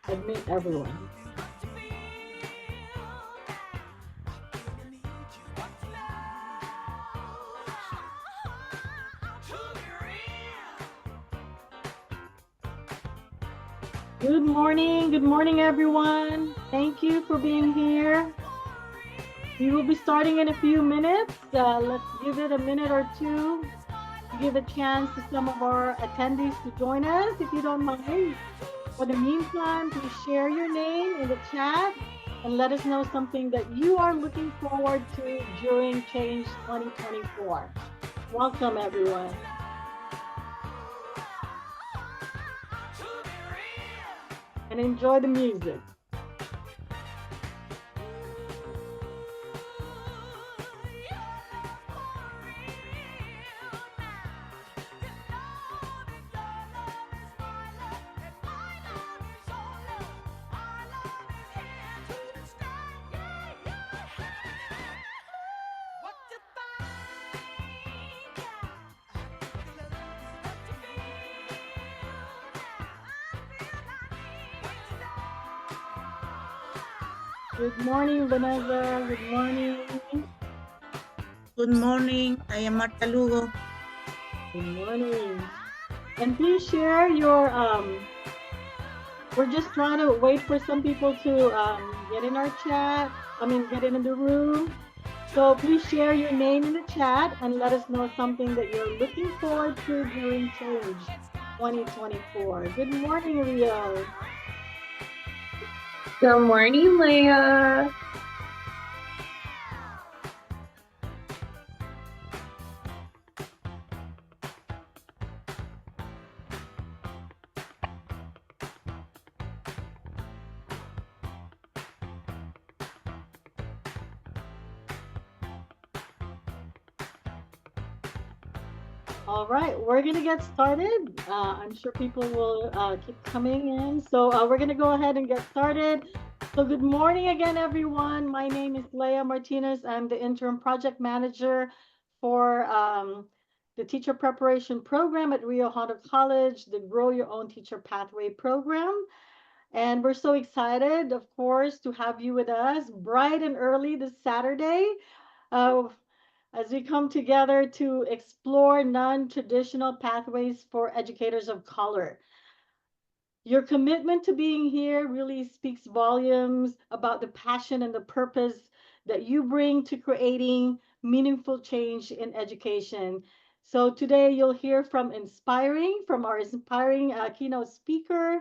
Admit everyone. Good morning, everyone. Thank you for being here. We will be starting in a few minutes. Let's give it a minute or two to give a chance to some of our attendees to join us, if you don't mind. For the meantime, please share your name in the chat and let us know something that you are looking forward to during Change 2024. Welcome, everyone. And enjoy the music. Good morning, Vanessa. Good morning. Good morning. I am Marta Lugo. Good morning. And please share your we're just trying to wait for some people to get in our chat. Get in the room. So please share your name in the chat and let us know something that you're looking forward to during Change 2024. Good morning, Rio. Good morning, Leah. All right, we're gonna get started. I'm sure people will keep coming in. So we're gonna go ahead and get started. So good morning again, everyone. My name is Leah Martinez. I'm the interim project manager for the teacher preparation program at Rio Hondo College, the Grow Your Own Teacher Pathway program. And we're so excited, of course, to have you with us bright and early this Saturday. Uh, as we come together to explore non traditional pathways for educators of color. Your commitment to being here really speaks volumes about the passion and the purpose that you bring to creating meaningful change in education. So today you'll hear from our inspiring keynote speaker.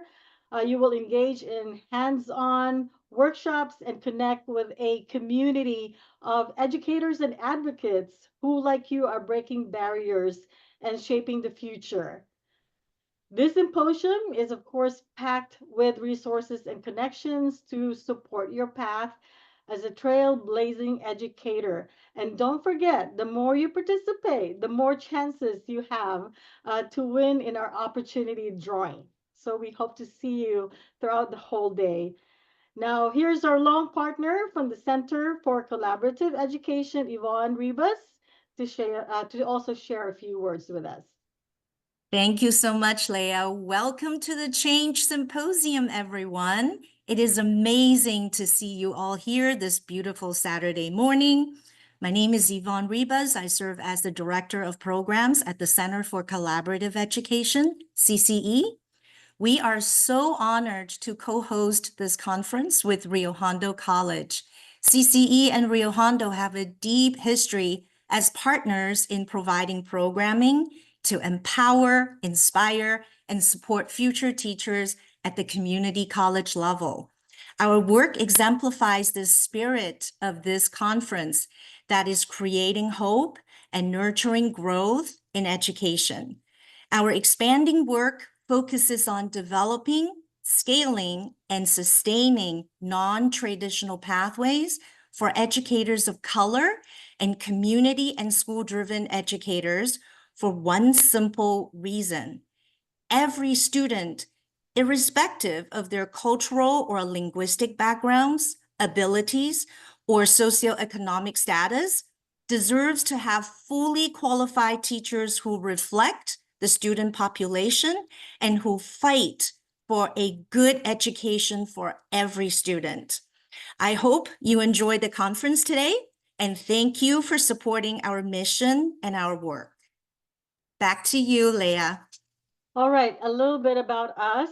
You will engage in hands-on workshops and connect with a community of educators and advocates who, like you, are breaking barriers and shaping the future. This symposium is, of course, packed with resources and connections to support your path as a trailblazing educator. And don't forget, the more you participate, the more chances you have to win in our opportunity drawing. So we hope to see you throughout the whole day. Now, here's our long partner from the Center for Collaborative Education, Yvonne Ribas, to also share a few words with us. Thank you so much, Leah. Welcome to the Change Symposium, everyone. It is amazing to see you all here this beautiful Saturday morning. My name is Yvonne Ribas. I serve as the Director of Programs at the Center for Collaborative Education, CCE. We are so honored to co-host this conference with Rio Hondo College. CCE and Rio Hondo have a deep history as partners in providing programming to empower, inspire, and support future teachers at the community college level. Our work exemplifies the spirit of this conference that is creating hope and nurturing growth in education. Our expanding work focuses on developing, scaling, and sustaining non-traditional pathways for educators of color and community and school-driven educators for one simple reason. Every student, irrespective of their cultural or linguistic backgrounds, abilities, or socioeconomic status, deserves to have fully qualified teachers who reflect the student population and who fight for a good education for every student. I hope you enjoyed the conference today, and thank you for supporting our mission and our work. Back to you, Leah. All right, a little bit about us.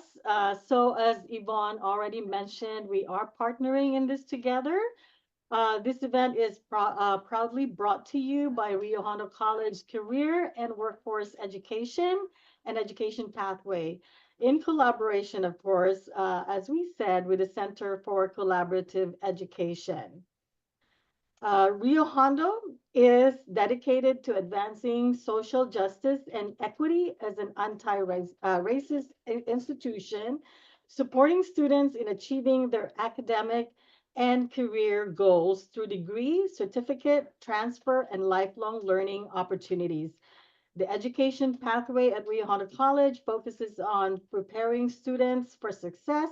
So as Yvonne already mentioned, we are partnering in this together. This event is proudly brought to you by Rio Hondo College Career and Workforce Education and Education Pathway, in collaboration, of course, as we said, with the Center for Collaborative Education. Rio Hondo is dedicated to advancing social justice and equity as an anti-racist institution, supporting students in achieving their academic and career goals through degree, certificate, transfer, and lifelong learning opportunities. The education pathway at Rio Hondo College focuses on preparing students for success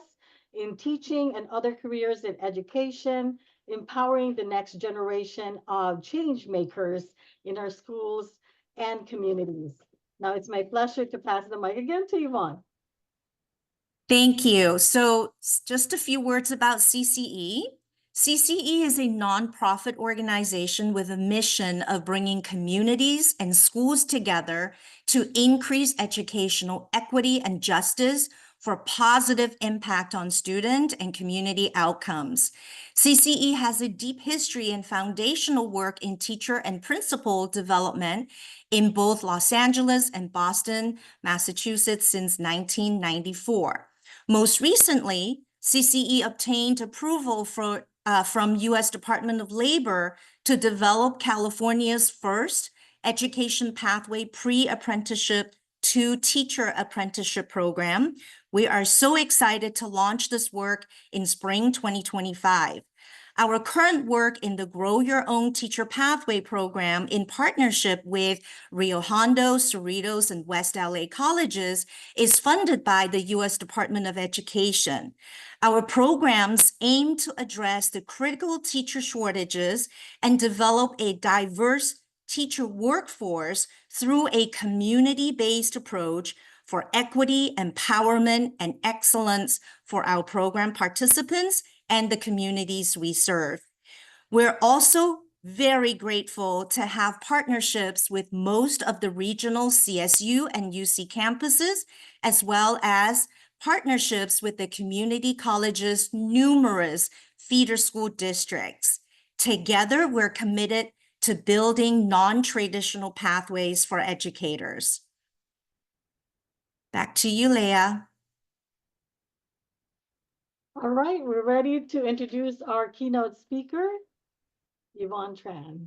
in teaching and other careers in education, empowering the next generation of change makers in our schools and communities. Now it's my pleasure to pass the mic again to Yvonne. Thank you. So just a few words about CCE. CCE is a nonprofit organization with a mission of bringing communities and schools together to increase educational equity and justice for positive impact on student and community outcomes. CCE has a deep history and foundational work in teacher and principal development in both Los Angeles and Boston, Massachusetts since 1994. Most recently, CCE obtained approval from U.S. Department of Labor to develop California's first education pathway pre-apprenticeship to teacher apprenticeship program. We are so excited to launch this work in spring 2025. Our current work in the Grow Your Own Teacher Pathway program in partnership with Rio Hondo, Cerritos, and West LA colleges is funded by the U.S. Department of Education. Our programs aim to address the critical teacher shortages and develop a diverse teacher workforce through a community-based approach for equity, empowerment, and excellence for our program participants and the communities we serve. We're also very grateful to have partnerships with most of the regional CSU and UC campuses, as well as partnerships with the community colleges' numerous feeder school districts. Together, we're committed to building non-traditional pathways for educators. Back to you, Leah. All right, we're ready to introduce our keynote speaker, Yvonne Tran.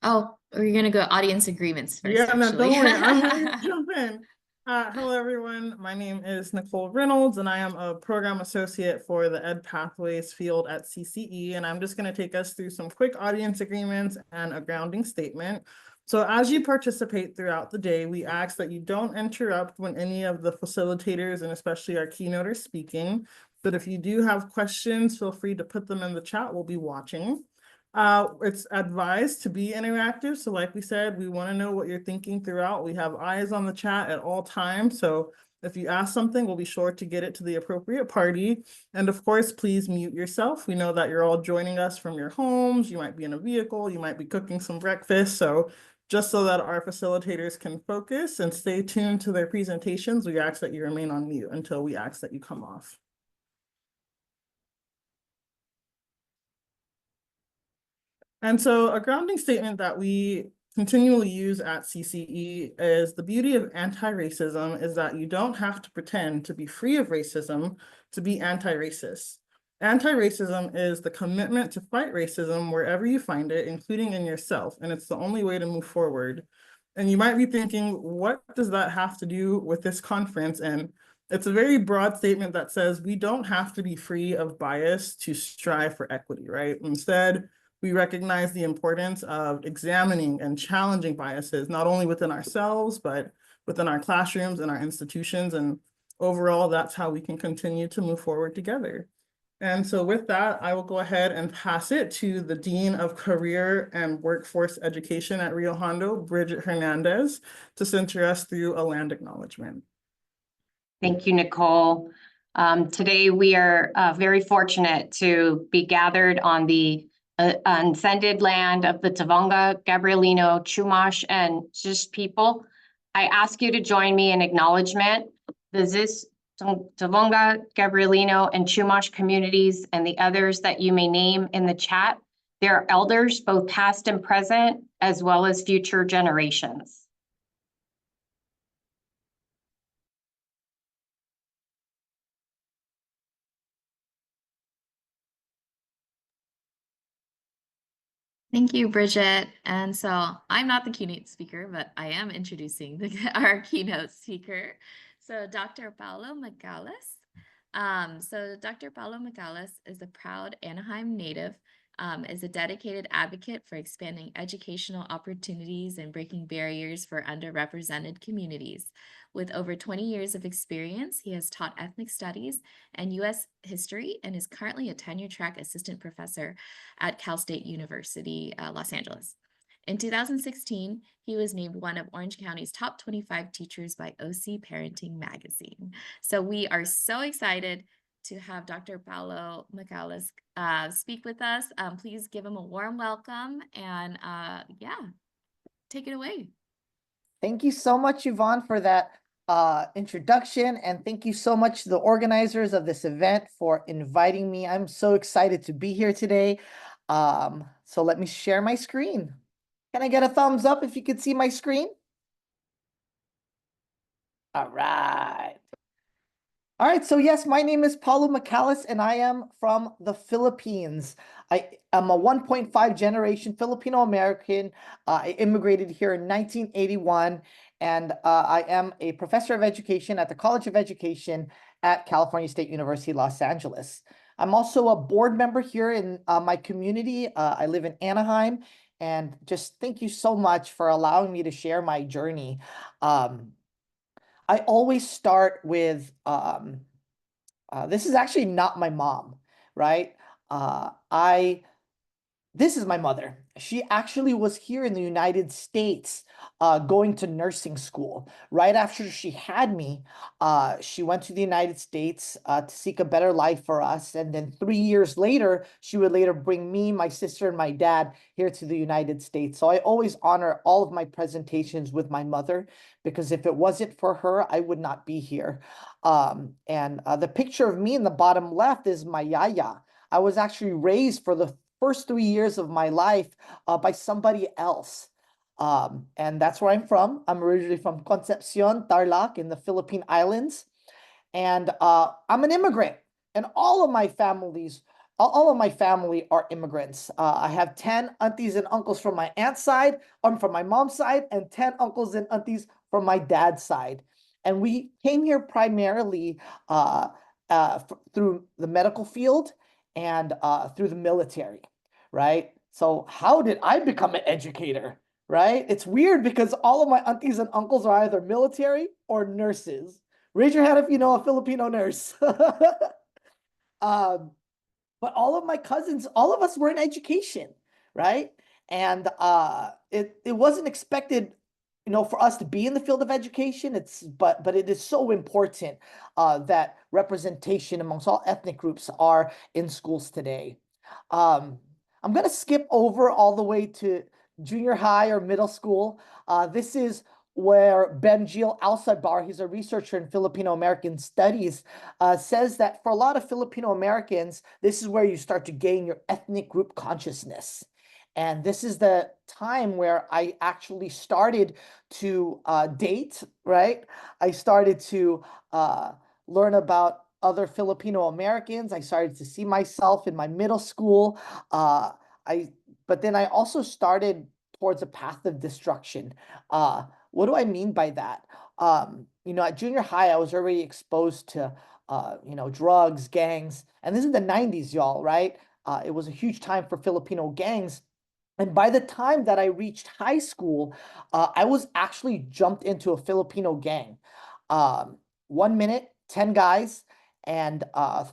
Oh, we're gonna go audience agreements first. Yeah, no, actually. don't worry. I'm ready to jump in. Hello, everyone. My name is Nicole Reynolds, and I am a program associate for the Ed Pathways field at CCE. And I'm just going to take us through some quick audience agreements and a grounding statement. So as you participate throughout the day, we ask that you don't interrupt when any of the facilitators and especially our keynote are speaking. But if you do have questions, feel free to put them in the chat. We'll be watching. It's advised to be interactive. So like we said, we want to know what you're thinking throughout. We have eyes on the chat at all times. So if you ask something, we'll be sure to get it to the appropriate party. And of course, please mute yourself. We know that you're all joining us from your homes. You might be in a vehicle. You might be cooking some breakfast. So just so that our facilitators can focus and stay tuned to their presentations, we ask that you remain on mute until we ask that you come off. And so a grounding statement that we continually use at CCE is the beauty of anti-racism is that you don't have to pretend to be free of racism to be anti-racist. Anti-racism is the commitment to fight racism wherever you find it, including in yourself, and it's the only way to move forward. And you might be thinking, what does that have to do with this conference? And it's a very broad statement that says we don't have to be free of bias to strive for equity, right? Instead, we recognize the importance of examining and challenging biases, not only within ourselves, but within our classrooms and our institutions. And overall, that's how we can continue to move forward together. And so with that, I will go ahead and pass it to the Dean of Career and Workforce Education at Rio Hondo, Bridget Hernandez, to center us through a land acknowledgement. Thank you, Nicole. Today we are very fortunate to be gathered on the unceded land of the Tavunga, Gabrielino, Chumash, and Xish people. I ask you to join me in acknowledgement. The Ziz, Tavunga, Gabrielino, and Chumash communities and the others that you may name in the chat. They are elders, both past and present, as well as future generations. Thank you, Bridget. And so I'm not the keynote speaker, but I am introducing our keynote speaker. So Dr. Paulo Magalhães. Dr. Paulo Magalhães is a proud Anaheim native, is a dedicated advocate for expanding educational opportunities and breaking barriers for underrepresented communities. With over 20 years of experience, he has taught ethnic studies and U.S. history and is currently a tenure-track assistant professor at Cal State University, Los Angeles. In 2016, he was named one of Orange County's top 25 teachers by OC Parenting Magazine. So we are so excited to have Dr. Paulo Magalhães speak with us. Please give him a warm welcome and take it away. Thank you so much, Yvonne, for that introduction. And thank you so much to the organizers of this event for inviting me. I'm so excited to be here today. So let me share my screen. Can I get a thumbs up if you could see my screen? All right. All right, so yes, my name is Paulo Magalhães, and I am from the Philippines. I am a 1.5 generation Filipino-American. I immigrated here in 1981, and I am a professor of education at the College of Education at California State University, Los Angeles. I'm also a board member here in my community. I live in Anaheim, and just thank you so much for allowing me to share my journey. I always start with, this is actually not my mom, right? This is my mother. She actually was here in the United States going to nursing school. Right after she had me, she went to the United States to seek a better life for us. And then 3 years later, she would later bring me, my sister, and my dad here to the United States. So I always honor all of my presentations with my mother, because if it wasn't for her, I would not be here. The picture of me in the bottom left is my yaya. I was actually raised for the first 3 years of my life by somebody else. And that's where I'm from. I'm originally from Concepcion, Tarlac in the Philippine Islands. And I'm an immigrant. And all of my family are immigrants. I have 10 aunties and uncles from my aunt's side, from my mom's side, and 10 uncles and aunties from my dad's side. And we came here primarily through the medical field and through the military, right? So how did I become an educator, right? It's weird because all of my aunties and uncles are either military or nurses. Raise your hand if you know a Filipino nurse. But all of my cousins, all of us were in education, right? And it wasn't expected, for us to be in the field of education. But it is so important that representation amongst all ethnic groups are in schools today. I'm going to skip over all the way to junior high or middle school. This is where Benjil Alsadbar, he's a researcher in Filipino American studies, says that for a lot of Filipino Americans, this is where you start to gain your ethnic group consciousness. And this is the time where I actually started to date, right? I started to learn about other Filipino Americans. I started to see myself in my middle school. But then I also started towards a path of destruction. What do I mean by that? At junior high, I was already exposed to, drugs, gangs. And this is the 90s, y'all, right? It was a huge time for Filipino gangs. And by the time that I reached high school, I was actually jumped into a Filipino gang. 1 minute, 10 guys. And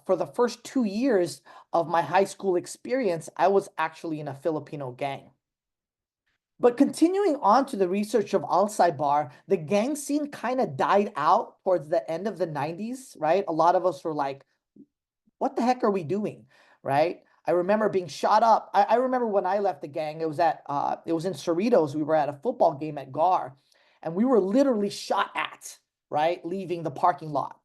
for the first 2 years of my high school experience, I was actually in a Filipino gang. But continuing on to the research of Al-Saibar, the gang scene kind of died out towards the end of the 90s, right? A lot of us were like, what the heck are we doing, right? I remember being shot up. I remember when I left the gang, it was in Cerritos. We were at a football game at GAR, and we were literally shot at, right? Leaving the parking lot.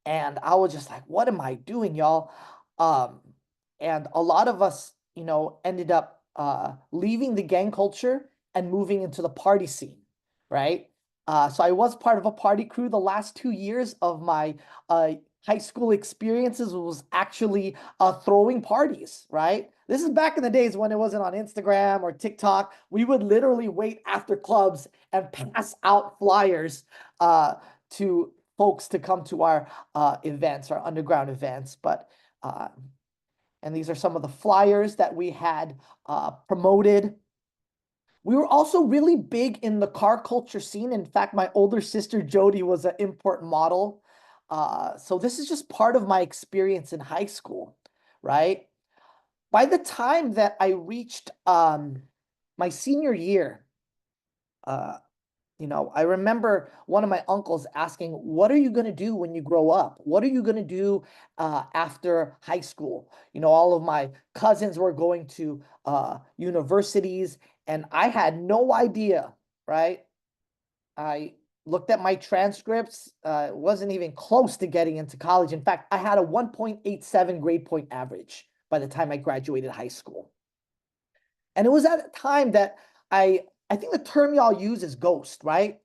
And I was just like, what am I doing, y'all? And a lot of us, ended up leaving the gang culture and moving into the party scene, right? So I was part of a party crew. The last 2 years of my high school experiences was actually throwing parties, right? This is back in the days when it wasn't on Instagram or TikTok. We would literally wait after clubs and pass out flyers to folks to come to our events, our underground events. And these are some of the flyers that we had promoted. We were also really big in the car culture scene. In fact, my older sister Jody was an import model. So this is just part of my experience in high school, right? By the time that I reached my senior year, I remember one of my uncles asking, what are you going to do when you grow up? What are you going to do after high school? All of my cousins were going to universities, and I had no idea, right? I looked at my transcripts, wasn't even close to getting into college. In fact, I had a 1.87 grade point average by the time I graduated high school. And it was at a time that I think the term y'all use is ghost, right?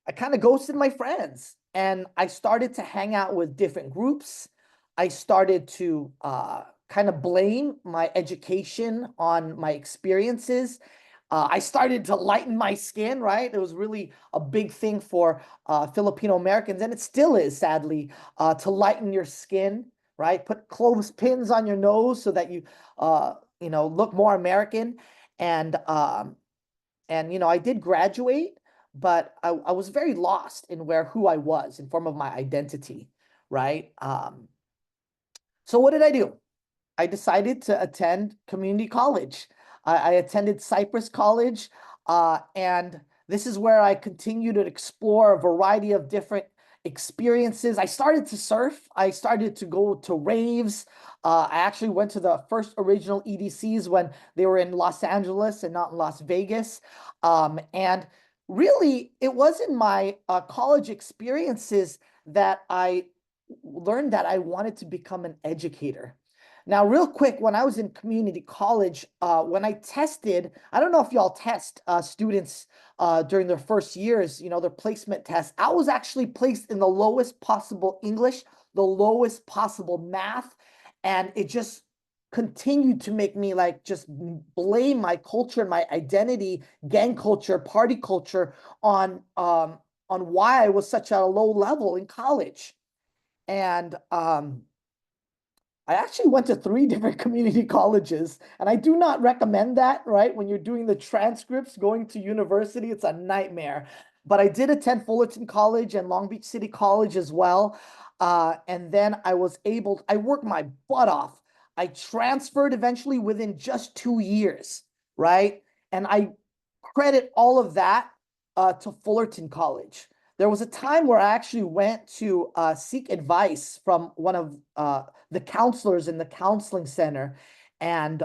I kind of ghosted my friends, and I started to hang out with different groups. I started to kind of blame my education on my experiences. I started to lighten my skin, right? It was really a big thing for Filipino Americans, and it still is, sadly, to lighten your skin, right? Put clothespins on your nose so that you, look more American. And I did graduate, but I was very lost in who I was in form of my identity, right? So what did I do? I decided to attend community college. I attended Cypress College, and this is where I continued to explore a variety of different experiences. I started to surf. I started to go to raves. I actually went to the first original EDCs when they were in Los Angeles and not in Las Vegas. And really, it was in my college experiences that I learned that I wanted to become an educator. Now, real quick, when I was in community college, when I tested, I don't know if y'all test students during their first years, their placement test. I was actually placed in the lowest possible English, the lowest possible math, and it just continued to make me just blame my culture and my identity, gang culture, party culture on why I was such at a low level in college. And I actually went to 3 different community colleges, and I do not recommend that, right? When you're doing the transcripts, going to university, it's a nightmare. But I did attend Fullerton College and Long Beach City College as well. And then I worked my butt off. I transferred eventually within just 2 years, right? And I credit all of that to Fullerton College. There was a time where I actually went to seek advice from one of the counselors in the counseling center. And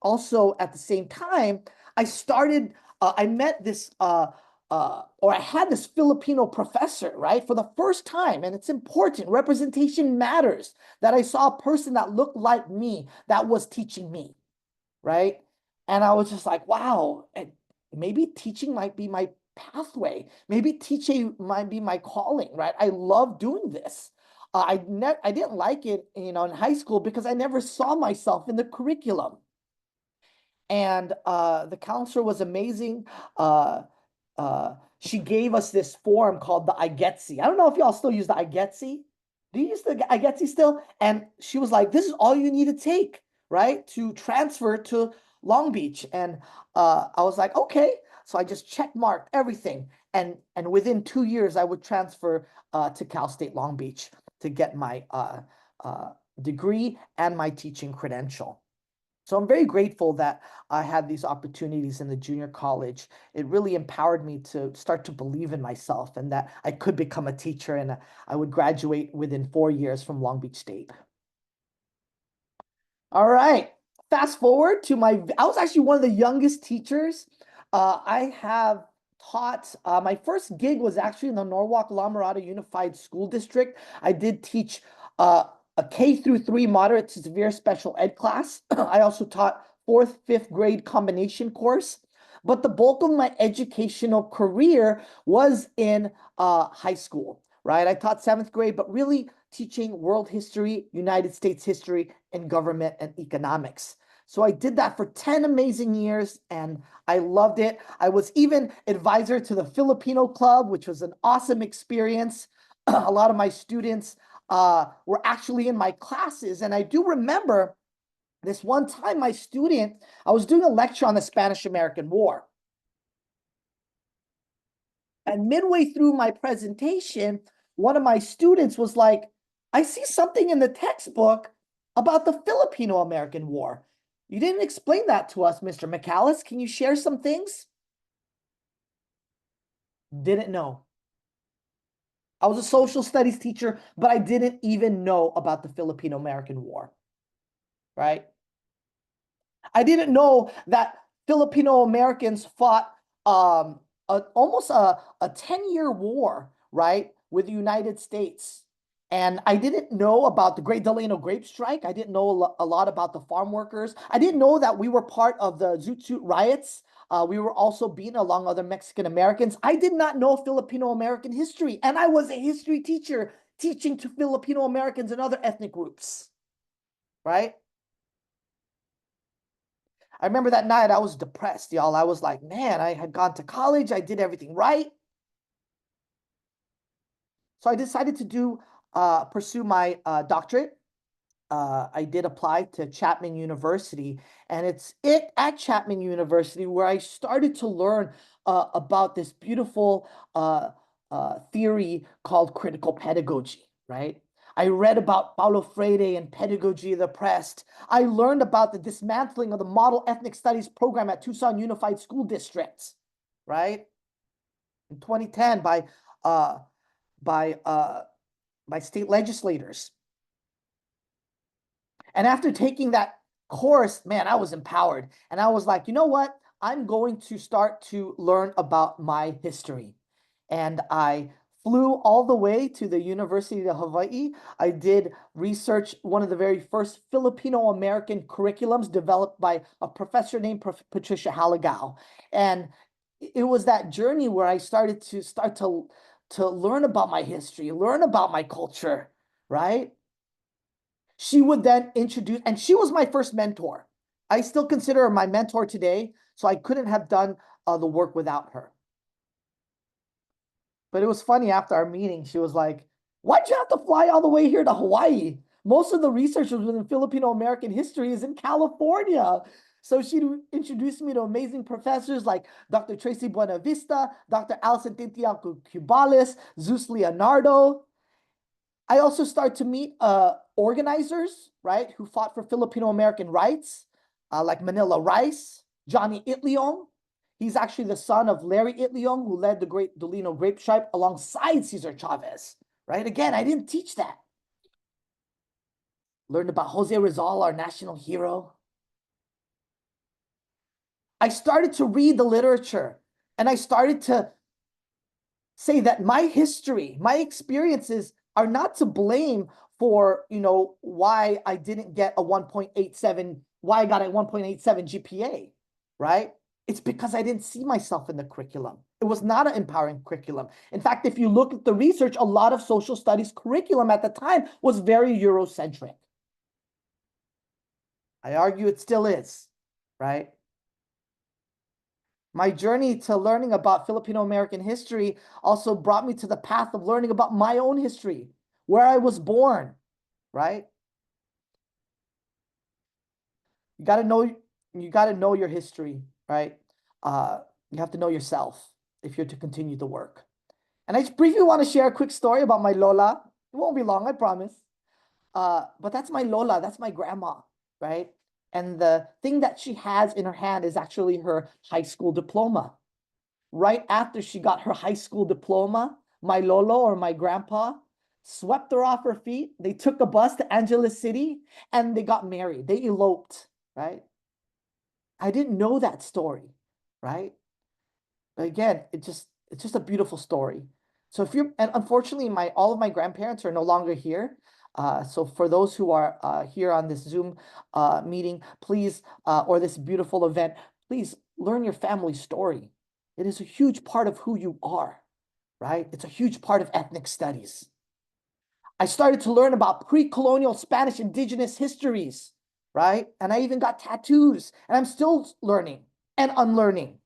also at the same time, I met this, or I had this Filipino professor, right? For the first time, and it's important, representation matters, that I saw a person that looked like me that was teaching me, right? And I was just like, wow, maybe teaching might be my pathway. Maybe teaching might be my calling, right? I love doing this. I didn't like it, in high school because I never saw myself in the curriculum. And the counselor was amazing. She gave us this form called the IGETC. I don't know if y'all still use the IGETC. Do you use the IGETC still? And she was like, this is all you need to take, right? To transfer to Long Beach. And I was like, okay. So I just check marked everything. And within 2 years, I would transfer to Cal State Long Beach to get my degree and my teaching credential. So I'm very grateful that I had these opportunities in the junior college. It really empowered me to start to believe in myself and that I could become a teacher, and I would graduate within 4 years from Long Beach State. All right, fast forward to I was actually one of the youngest teachers. I have taught, my first gig was actually in the Norwalk La Mirada Unified School District. I did teach a K through 3 moderate to severe special ed class. I also taught 4th, 5th grade combination course. But the bulk of my educational career was in high school, right? I taught 7th grade, but really teaching world history, United States history, and government and economics. So I did that for 10 amazing years and I loved it. I was even advisor to the Filipino Club, which was an awesome experience. A lot of my students were actually in my classes. And I do remember this one time I was doing a lecture on the Spanish-American War. And midway through my presentation, one of my students was like, I see something in the textbook about the Filipino-American War. You didn't explain that to us, Mr. McAllis. Can you share some things? Didn't know. I was a social studies teacher, but I didn't even know about the Filipino-American War, right? I didn't know that Filipino Americans fought almost a 10-year war, right, with the United States. And I didn't know about the Great Delano Grape Strike. I didn't know a lot about the farm workers. I didn't know that we were part of the Zoot Suit riots. We were also beaten along other Mexican Americans. I did not know Filipino American history. And I was a history teacher teaching to Filipino Americans and other ethnic groups, right? I remember that night I was depressed, y'all. I was like, man, I had gone to college. I did everything right. So I decided to pursue my doctorate. I did apply to Chapman University, and it's at Chapman University where I started to learn about this beautiful theory called critical pedagogy, right? I read about Paulo Freire and pedagogy of the oppressed. I learned about the dismantling of the model ethnic studies program at Tucson Unified School District, right? In 2010 by state legislators. And after taking that course, man, I was empowered. And I was like, you know what? I'm going to start to learn about my history. And I flew all the way to the University of Hawaii. I did research one of the very first Filipino-American curriculums developed by a professor named Patricia Halagao. And it was that journey where I started to learn about my history, learn about my culture, right? She would then introduce, and she was my first mentor. I still consider her my mentor today, so I couldn't have done the work without her. But it was funny, after our meeting, she was like, why'd you have to fly all the way here to Hawaii? Most of the research within Filipino-American history is in California. So she introduced me to amazing professors like Dr. Tracy Buenavista, Dr. Alison Tintiaco Cubales, Zeus Leonardo. I also started to meet organizers, right, who fought for Filipino-American rights, like Manila Rice, Johnny Itliong. He's actually the son of Larry Itliong, who led the Great Delano Grape Strike alongside Cesar Chavez, right? Again, I didn't teach that. Learned about Jose Rizal, our national hero. I started to read the literature, and I started to say that my history, my experiences are not to blame for, why I didn't get a 1.87, why I got a 1.87 GPA, right? It's because I didn't see myself in the curriculum. It was not an empowering curriculum. In fact, if you look at the research, a lot of social studies curriculum at the time was very Eurocentric. I argue it still is, right? My journey to learning about Filipino-American history also brought me to the path of learning about my own history, where I was born, right? You got to know your history, right? You have to know yourself if you're to continue the work. And I just briefly want to share a quick story about my Lola. It won't be long, I promise. But that's my Lola, that's my grandma, right? And the thing that she has in her hand is actually her high school diploma. Right after she got her high school diploma, my lolo or my grandpa swept her off her feet. They took a bus to Angeles City and they got married. They eloped, right? I didn't know that story, right? But again, it's just a beautiful story. So if you're, and unfortunately, all of my grandparents are no longer here. So for those who are here on this Zoom meeting, please, or this beautiful event, please learn your family story. It is a huge part of who you are, right? It's a huge part of ethnic studies. I started to learn about pre-colonial Spanish indigenous histories, right? And I even got tattoos, and I'm still learning and unlearning,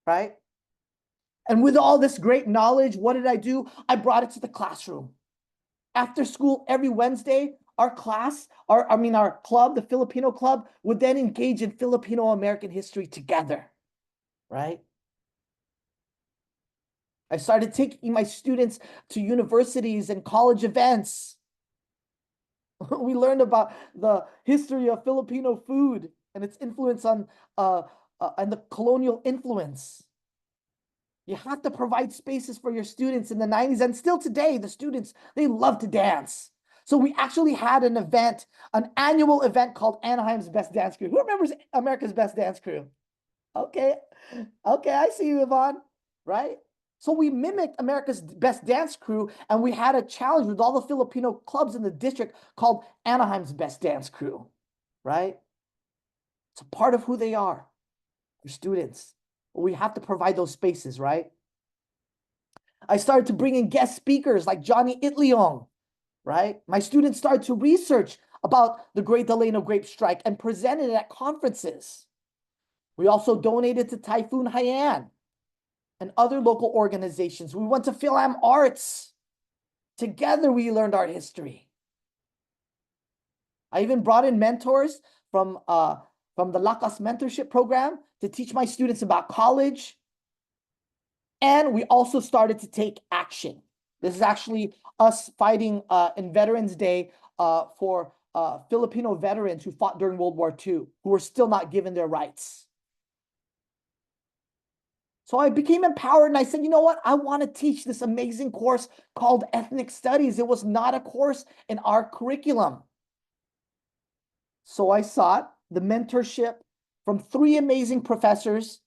right? And with all this great knowledge, what did I do? I brought it to the classroom. After school, every Wednesday, our class, our club, the Filipino club, would then engage in Filipino-American history together, right? I started taking my students to universities and college events. We learned about the history of Filipino food and its influence on and the colonial influence. You have to provide spaces for your students in the 90s, and still today, the students, they love to dance. So we actually had an event, an annual event called Anaheim's Best Dance Crew. Who remembers America's Best Dance Crew? Okay, I see you, Yvonne, right? So we mimicked America's Best Dance Crew, and we had a challenge with all the Filipino clubs in the district called Anaheim's Best Dance Crew, right? It's a part of who they are, your students. We have to provide those spaces, right? I started to bring in guest speakers like Johnny Itliong, right? My students started to research about the Great Delano Grape Strike and presented it at conferences. We also donated to Typhoon Haiyan and other local organizations. We went to Philam Arts. Together, we learned art history. I even brought in mentors from the Lakas mentorship program to teach my students about college. And we also started to take action. This is actually us fighting in Veterans Day for Filipino veterans who fought during World War II, who were still not given their rights. So I became empowered and I said, you know what? I want to teach this amazing course called Ethnic Studies. It was not a course in our curriculum. So I sought the mentorship from 3 amazing professors,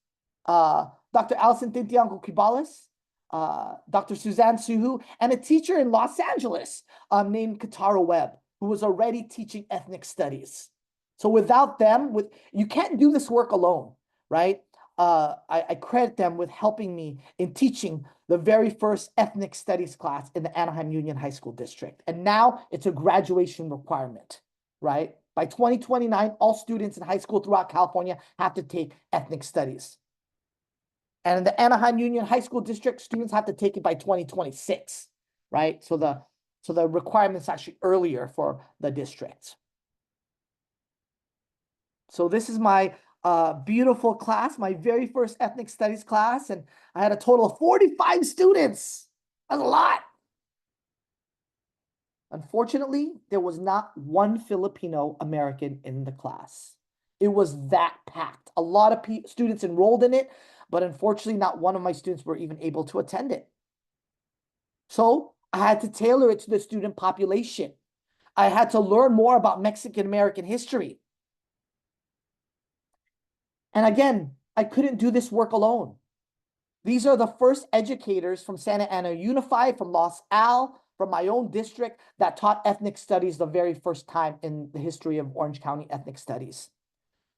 Dr. Alison Tintiangco Quibales, Dr. Suzanne Suhu, and a teacher in Los Angeles named Katara Webb, who was already teaching ethnic studies. So without them, you can't do this work alone, right? I credit them with helping me in teaching the very first ethnic studies class in the Anaheim Union High School District. And now it's a graduation requirement, right? By 2029, all students in high school throughout California have to take ethnic studies. And in the Anaheim Union High School District, students have to take it by 2026, right? So the requirement's actually earlier for the districts. So this is my beautiful class, my very first ethnic studies class, and I had a total of 45 students. That's a lot. Unfortunately, there was not one Filipino American in the class. It was that packed. A lot of students enrolled in it, but unfortunately, not one of my students were even able to attend it. So I had to tailor it to the student population. I had to learn more about Mexican American history. And again, I couldn't do this work alone. These are the first educators from Santa Ana Unified, from Los Al, from my own district that taught ethnic studies the very first time in the history of Orange County ethnic studies.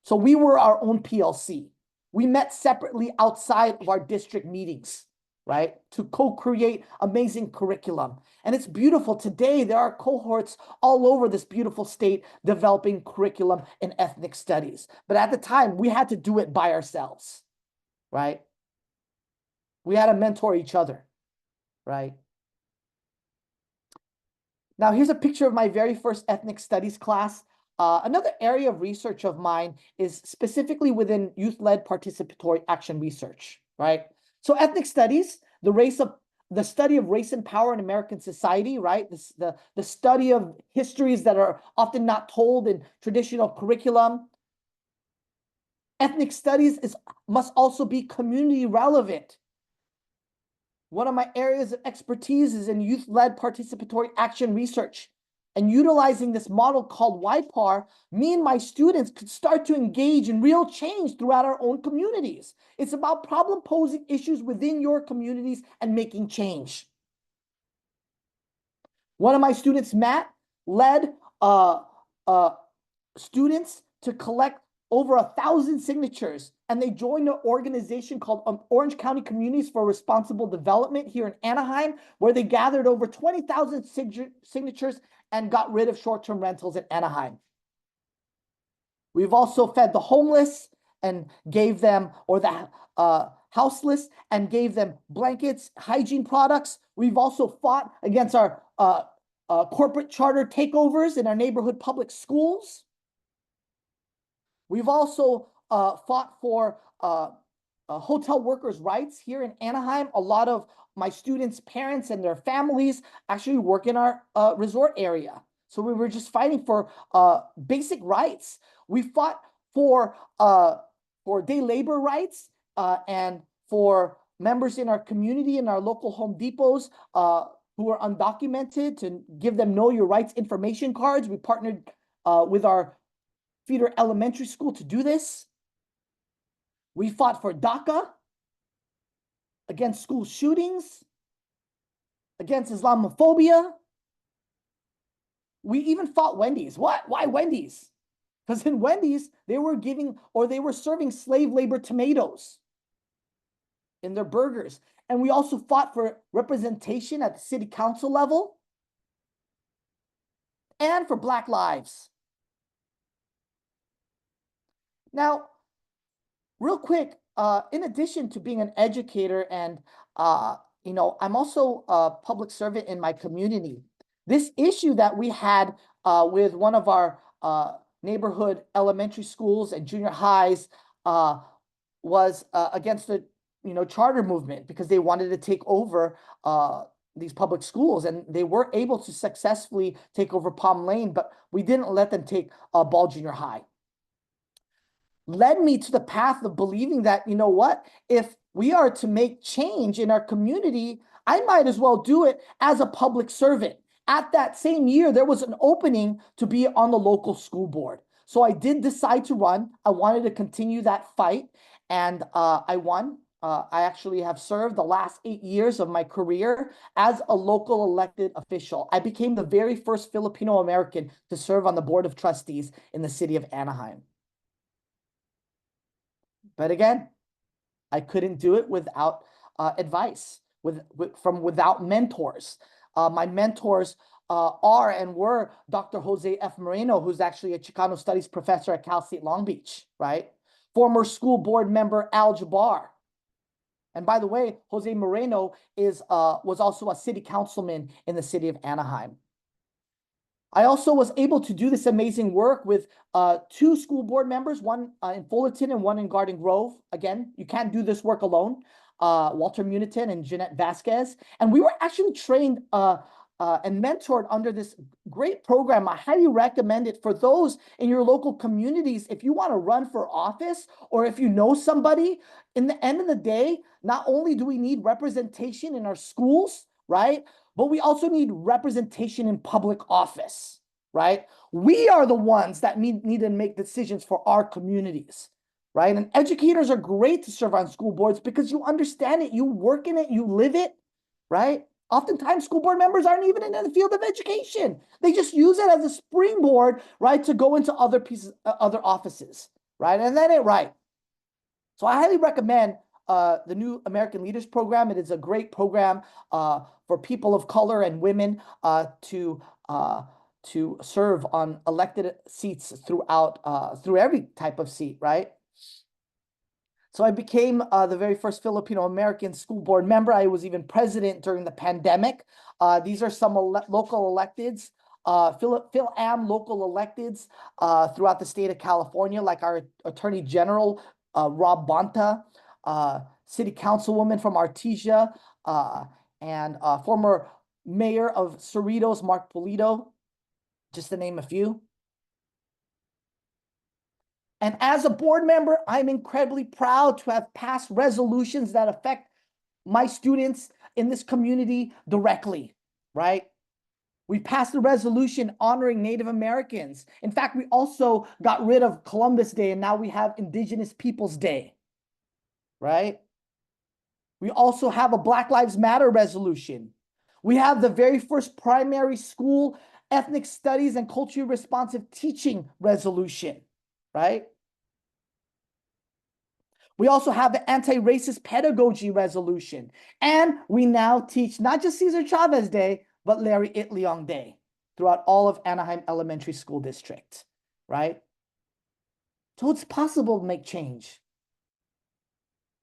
So we were our own PLC. We met separately outside of our district meetings, right, to co-create amazing curriculum. And it's beautiful. Today, there are cohorts all over this beautiful state developing curriculum in ethnic studies. But at the time, we had to do it by ourselves, right? We had to mentor each other, right? Now, here's a picture of my very first ethnic studies class. Another area of research of mine is specifically within youth-led participatory action research, right? So ethnic studies, the study of race and power in American society, right? The study of histories that are often not told in traditional curriculum. Ethnic studies must also be community relevant. One of my areas of expertise is in youth-led participatory action research. And utilizing this model called YPAR, me and my students could start to engage in real change throughout our own communities. It's about problem-posing issues within your communities and making change. One of my students, Matt, led students to collect over 1,000 signatures, and they joined an organization called Orange County Communities for Responsible Development here in Anaheim, where they gathered over 20,000 signatures and got rid of short-term rentals in Anaheim. We've also fed the homeless and gave them, or the houseless, and gave them blankets, hygiene products. We've also fought against our corporate charter takeovers in our neighborhood public schools. We've also fought for hotel workers' rights here in Anaheim. A lot of my students' parents and their families actually work in our resort area. So we were just fighting for basic rights. We fought for day labor rights and for members in our community and our local Home Depots who are undocumented, to give them Know Your Rights information cards. We partnered with our feeder elementary school to do this. We fought for DACA, against school shootings, against Islamophobia. We even fought Wendy's. What? Why Wendy's? Because in Wendy's, they were serving slave labor tomatoes in their burgers. And we also fought for representation at the city council level and for Black lives. Now, real quick, in addition to being an educator and, I'm also a public servant in my community. This issue that we had with one of our neighborhood elementary schools and junior highs was against the charter movement, because they wanted to take over these public schools, and they were able to successfully take over Palm Lane, but we didn't let them take Ball Junior High. Led me to the path of believing that, if we are to make change in our community, I might as well do it as a public servant. At that same year, there was an opening to be on the local school board. So I did decide to run. I wanted to continue that fight, and I won. I actually have served the last 8 years of my career as a local elected official. I became the very first Filipino American to serve on the Board of Trustees in the city of Anaheim. But again, I couldn't do it without advice, without mentors. My mentors are and were Dr. Jose F. Moreno, who's actually a Chicano Studies professor at Cal State Long Beach, right? Former school board member Al Jabbar. And by the way, Jose Moreno was also a city councilman in the city of Anaheim. I also was able to do this amazing work with 2 school board members, one in Fullerton and one in Garden Grove. Again, you can't do this work alone. Walter Munitin and Jeanette Vasquez. And we were actually trained and mentored under this great program. I highly recommend it for those in your local communities. If you want to run for office, or if you know somebody, in the end of the day, not only do we need representation in our schools, right? But we also need representation in public office, right? We are the ones that need to make decisions for our communities, right? And educators are great to serve on school boards because you understand it, you work in it, you live it, right? Oftentimes, school board members aren't even in the field of education. They just use it as a springboard, right, to go into other offices, right? And that ain't right. So I highly recommend the new American Leaders Program. It is a great program for people of color and women to serve on elected seats through every type of seat, right? So I became the very first Filipino American school board member. I was even president during the pandemic. These are some local electeds, Phil-Am local electeds throughout the state of California, like our Attorney General, Rob Bonta, City Councilwoman from Artesia, and former Mayor of Cerritos, Mark Polito, just to name a few. And as a board member, I'm incredibly proud to have passed resolutions that affect my students in this community directly, right? We passed a resolution honoring Native Americans. In fact, we also got rid of Columbus Day and now we have Indigenous Peoples Day, right? We also have a Black Lives Matter resolution. We have the very first primary school ethnic studies and culturally responsive teaching resolution, right? We also have the anti-racist pedagogy resolution. And we now teach not just Cesar Chavez Day, but Larry Itliong Day throughout all of Anaheim Elementary School District, right? So it's possible to make change.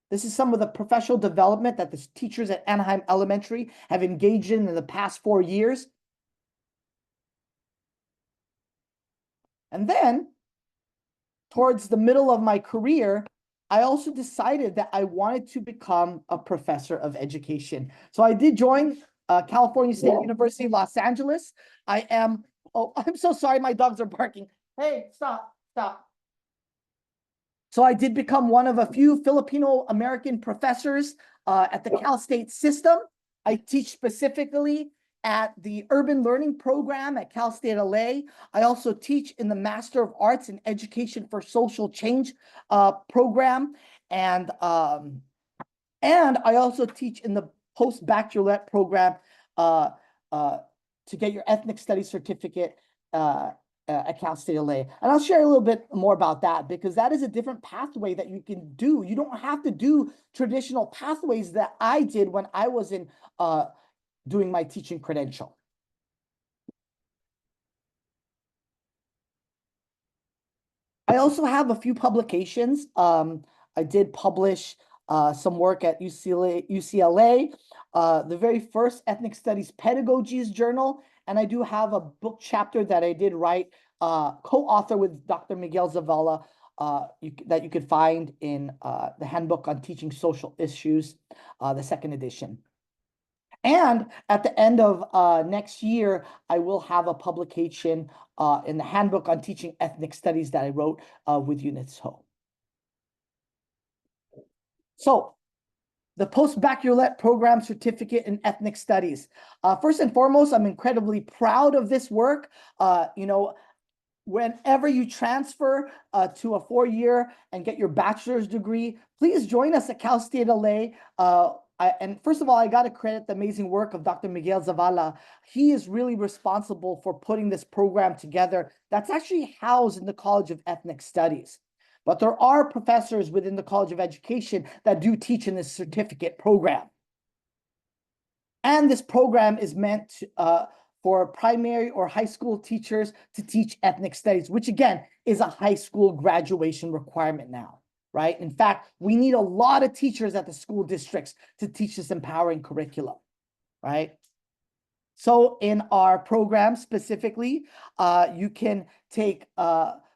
This is some of the professional development that the teachers at Anaheim Elementary have engaged in the past 4 years. And then, towards the middle of my career, I also decided that I wanted to become a professor of education. So I did join California State University, Los Angeles. I'm so sorry, my dogs are barking. Hey, stop. So I did become one of a few Filipino American professors at the Cal State system. I teach specifically at the Urban Learning Program at Cal State LA. I also teach in the Master of Arts in Education for Social Change program. And I also teach in the Post-Baccalaureate program to get your Ethnic Studies certificate at Cal State LA. And I'll share a little bit more about that because that is a different pathway that you can do. You don't have to do traditional pathways that I did when I was in doing my teaching credential. I also have a few publications. I did publish some work at UCLA, the very first Ethnic Studies Pedagogies Journal, and I do have a book chapter that I did write, co-author with Dr. Miguel Zavala, that you could find in the Handbook on Teaching Social Issues, the second edition. And at the end of next year, I will have a publication in the Handbook on Teaching Ethnic Studies that I wrote with UNESCO. So, the Post-Baccalaureate Program Certificate in Ethnic Studies. First and foremost, I'm incredibly proud of this work. Whenever you transfer to a 4-year and get your bachelor's degree, please join us at Cal State LA. And first of all, I got to credit the amazing work of Dr. Miguel Zavala. He is really responsible for putting this program together. That's actually housed in the College of Ethnic Studies. But there are professors within the College of Education that do teach in this certificate program. And this program is meant for primary or high school teachers to teach ethnic studies, which again is a high school graduation requirement now, right? In fact, we need a lot of teachers at the school districts to teach this empowering curriculum, right? So in our program specifically, you can take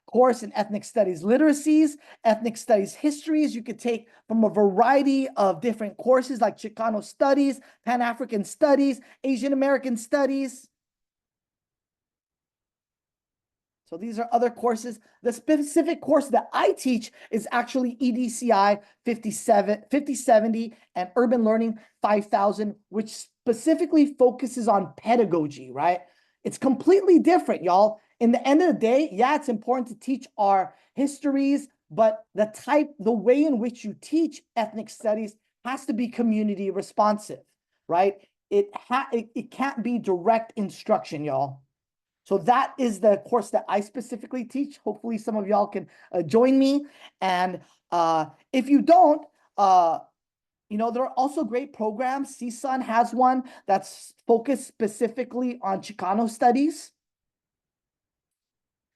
course in ethnic studies literacies, ethnic studies histories. You could take from a variety of different courses like Chicano studies, Pan-African studies, Asian American studies. So these are other courses. The specific course that I teach is actually EDCI 5070 and Urban Learning 5000, which specifically focuses on pedagogy, right? It's completely different, y'all. In the end of the day, yeah, it's important to teach our histories, but the way in which you teach ethnic studies has to be community responsive, right? It can't be direct instruction, y'all. So that is the course that I specifically teach. Hopefully some of y'all can join me. And if you don't, there are also great programs. CSUN has one that's focused specifically on Chicano studies.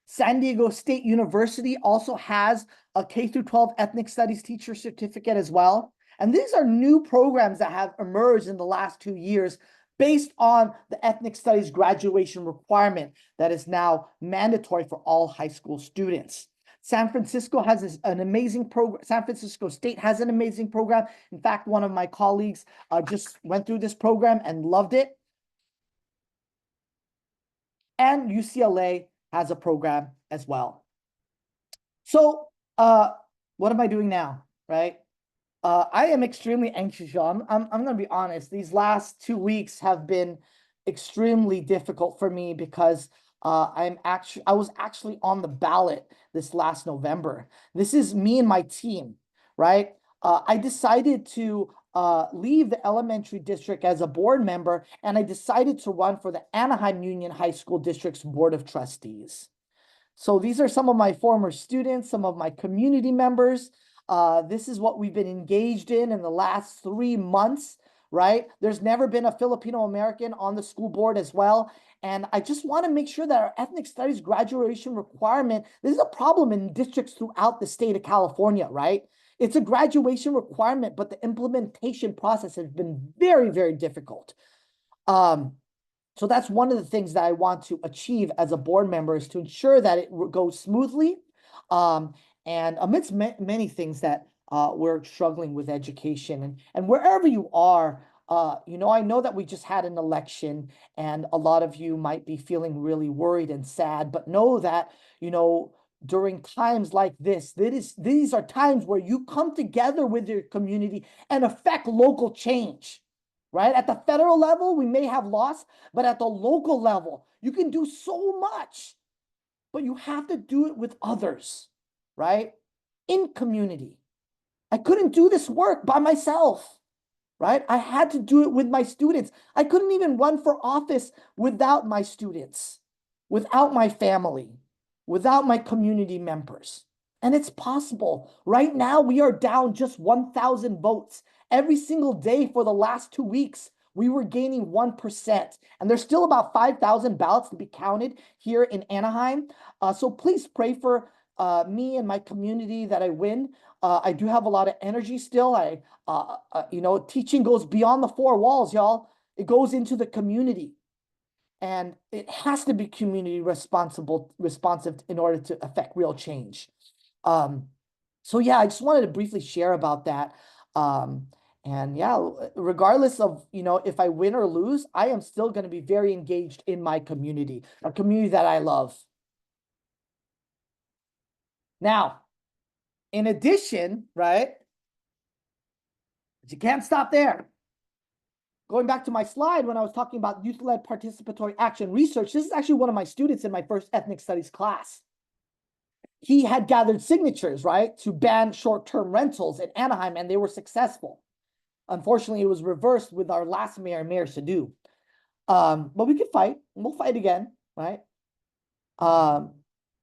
San Diego State University also has a K-12 ethnic studies teacher certificate as well. And these are new programs that have emerged in the last 2 years based on the ethnic studies graduation requirement that is now mandatory for all high school students. San Francisco has an amazing program. San Francisco State has an amazing program. In fact, one of my colleagues just went through this program and loved it. And UCLA has a program as well. So What am I doing now? Right? I am extremely anxious, y'all. I'm gonna be honest. These last 2 weeks have been extremely difficult for me because I was actually on the ballot this last November. This is me and my team, right? I decided to leave the elementary district as a board member, and I decided to run for the Anaheim Union High School District's Board of Trustees. So these are some of my former students, some of my community members. This is what we've been engaged in the last 3 months, right? There's never been a Filipino American on the school board as well. And I just want to make sure that our ethnic studies graduation requirement, this is a problem in districts throughout the state of California, right? It's a graduation requirement, but the implementation process has been very, very difficult. So that's one of the things that I want to achieve as a board member is to ensure that it goes smoothly. And amidst many things that we're struggling with education and wherever you are, I know that we just had an election and a lot of you might be feeling really worried and sad, but know that, during times like this, these are times where you come together with your community and affect local change. Right? At the federal level, we may have lost, but at the local level, you can do so much, but you have to do it with others, right? In community. I couldn't do this work by myself, right? I had to do it with my students. I couldn't even run for office without my students, without my family, without my community members. And it's possible. Right now, we are down just 1,000 votes. Every single day for the last 2 weeks, we were gaining 1%. And there's still about 5,000 ballots to be counted here in Anaheim. So please pray for me and my community that I win. I do have a lot of energy still. Teaching goes beyond the 4 walls, y'all. It goes into the community. And it has to be community responsive in order to affect real change. So yeah, I just wanted to briefly share about that. And yeah, regardless of, if I win or lose, I am still going to be very engaged in my community, a community that I love. Now, in addition, right, but you can't stop there. Going back to my slide when I was talking about youth-led participatory action research, this is actually one of my students in my first ethnic studies class. He had gathered signatures, right, to ban short-term rentals in Anaheim, and they were successful. Unfortunately, it was reversed with our last mayor, Mayor Sadu. But we could fight. We'll fight again, right?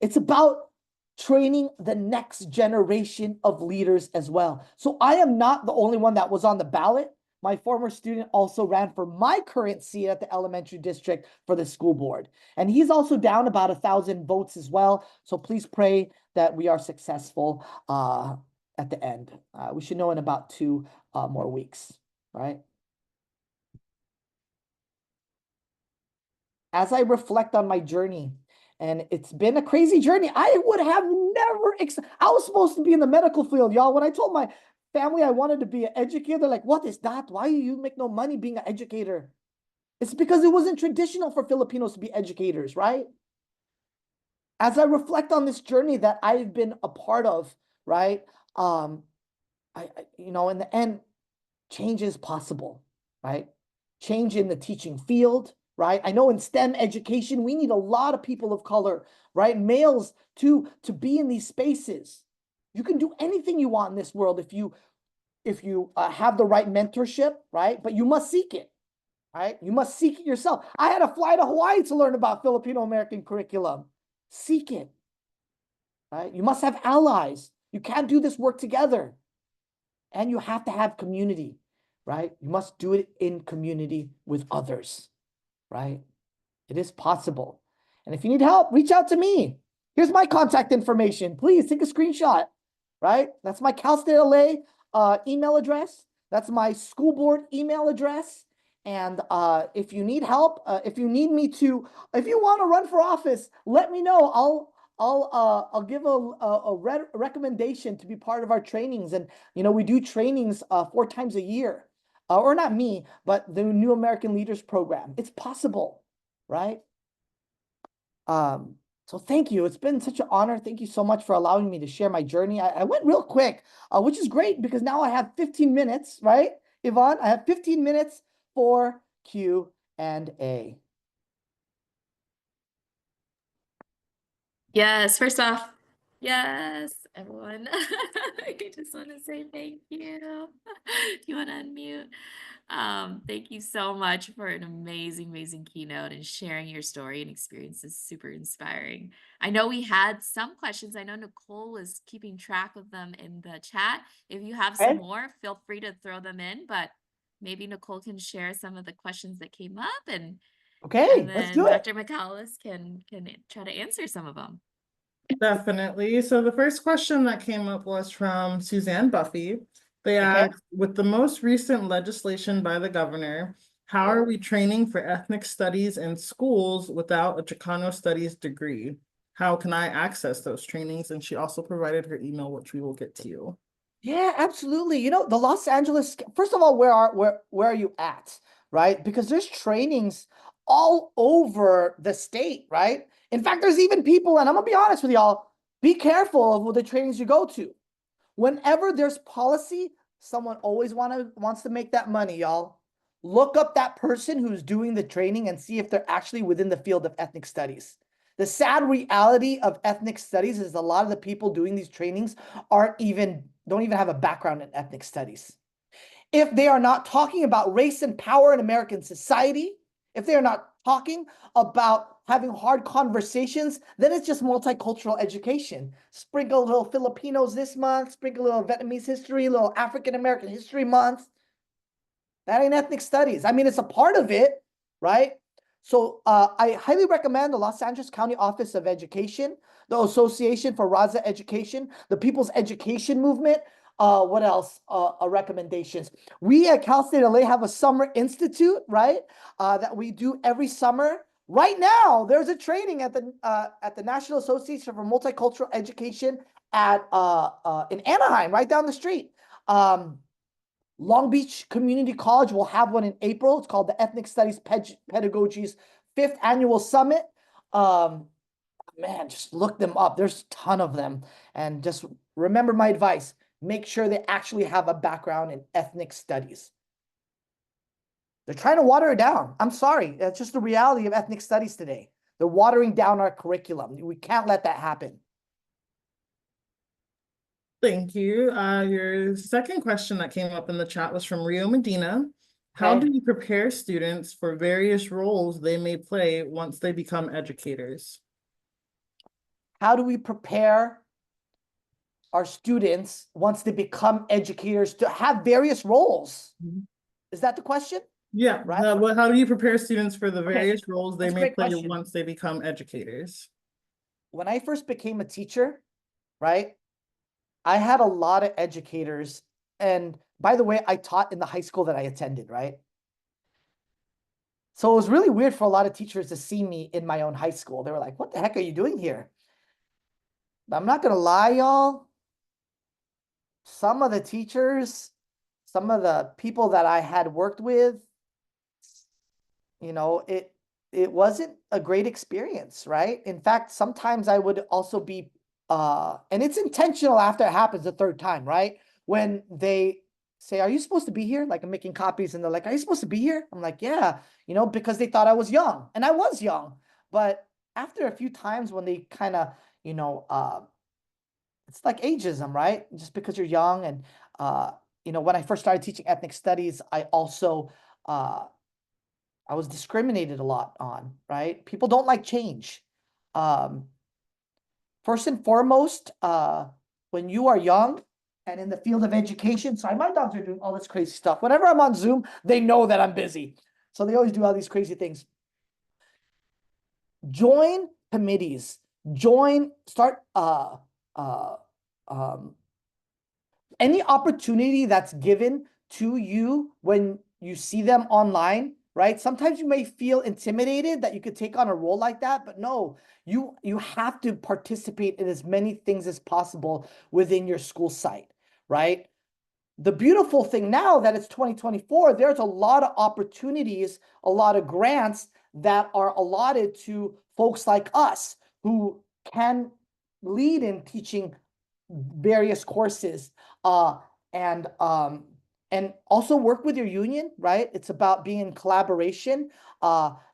It's about training the next generation of leaders as well. So I am not the only one that was on the ballot. My former student also ran for my current seat at the elementary district for the school board. And he's also down about 1,000 votes as well. So please pray that we are successful at the end. We should know in about 2 more weeks, right? As I reflect on my journey, and it's been a crazy journey, I would have never, I was supposed to be in the medical field, y'all. When I told my family I wanted to be an educator, they're like, what is that? Why do you make no money being an educator? It's because it wasn't traditional for Filipinos to be educators, right? As I reflect on this journey that I've been a part of, right? In the end, change is possible, right? Change in the teaching field, right? I know in STEM education, we need a lot of people of color, right? Males to be in these spaces. You can do anything you want in this world if you have the right mentorship, right? But you must seek it, right? You must seek it yourself. I had to fly to Hawaii to learn about Filipino American curriculum. Seek it, right? You must have allies. You can't do this work together. And you have to have community, right? You must do it in community with others, right? It is possible. And if you need help, reach out to me. Here's my contact information. Please take a screenshot, right? That's my Cal State LA email address. That's my school board email address. And if you need help, if you want to run for office, let me know. I'll give a recommendation to be part of our trainings. And, we do trainings 4 times a year. Or not me, but the New American Leaders Program. It's possible, right? So thank you. It's been such an honor. Thank you so much for allowing me to share my journey. I went real quick, which is great because now I have 15 minutes, right, Yvonne? I have 15 minutes for Q&A. Yes, first off, yes, everyone. I just want to say thank you. You want to unmute? Thank you so much for an amazing, amazing keynote and sharing your story and experiences. Super inspiring. I know we had some questions. I know Nicole was keeping track of them in the chat. If you have some Okay. more, feel free to throw them in, but maybe Nicole can share some of the questions that came up and Okay, let's then do it. Dr. McAuliffe can try to answer some of them. Definitely. So the first question that came up was from Suzanne Buffy. They asked, with the most recent legislation by the governor, how are we training for ethnic studies in schools without a Chicano studies degree? How can I access those trainings? And she also provided her email, which we will get to you. Yeah, absolutely. You know, the Los Angeles, first of all, where are you at? Right? Because there's trainings all over the state, right? In fact, there's even people, and I'm gonna be honest with y'all, be careful of the trainings you go to. Whenever there's policy, someone always wants to make that money, y'all. Look up that person who's doing the training and see if they're actually within the field of ethnic studies. The sad reality of ethnic studies is a lot of the people doing these trainings don't even have a background in ethnic studies. If they are not talking about race and power in American society, if they are not talking about having hard conversations, then it's just multicultural education. Sprinkle a little Filipinos this month, sprinkle a little Vietnamese history, a little African American history month. That ain't ethnic studies. I mean, it's a part of it, right? So I highly recommend the Los Angeles County Office of Education, the Association for Raza Education, the People's Education Movement. What else? Recommendations. We at Cal State LA have a summer institute, right? That we do every summer. Right now, there's a training at the National Association for Multicultural Education in Anaheim, right down the street. Long Beach Community College will have one in April. It's called the Ethnic Studies Pedagogy's 5th Annual Summit. Man, just look them up. There's a ton of them. And just remember my advice. Make sure they actually have a background in ethnic studies. They're trying to water it down. I'm sorry. That's just the reality of ethnic studies today. They're watering down our curriculum. We can't let that happen. Thank you. Your second question that came up in the chat was from Rio Medina. How do you prepare students for various roles they may play once they become educators? How do we prepare our students once they become educators to have various roles? Is that the question? Yeah. Right. How do you prepare students for the various roles they That's a may great play question. once they become educators? When I first became a teacher, right, I had a lot of educators. And by the way, I taught in the high school that I attended, right? So it was really weird for a lot of teachers to see me in my own high school. They were like, what the heck are you doing here? I'm not going to lie, y'all. Some of the teachers, some of the people that I had worked with, you know, it wasn't a great experience, right? In fact, sometimes I would also be, and it's intentional after it happens the third time, right? When they say, are you supposed to be here? Like I'm making copies and they're like, are you supposed to be here? I'm like, yeah, you know, because they thought I was young and I was young. But after a few times when they kind of, you know, it's like ageism, right? Just because you're young. And, you know, when I first started teaching ethnic studies, I also, I was discriminated a lot on, right? People don't like change. First and foremost, when you are young and in the field of education, sorry, my dogs are doing all this crazy stuff. Whenever I'm on Zoom, they know that I'm busy. So they always do all these crazy things. Join committees, start any opportunity that's given to you when you see them online, right? Sometimes you may feel intimidated that you could take on a role like that, but no, you have to participate in as many things as possible within your school site, right? The beautiful thing now that it's 2024, there's a lot of opportunities, a lot of grants that are allotted to folks like us who can lead in teaching various courses, and also work with your union, right? It's about being in collaboration,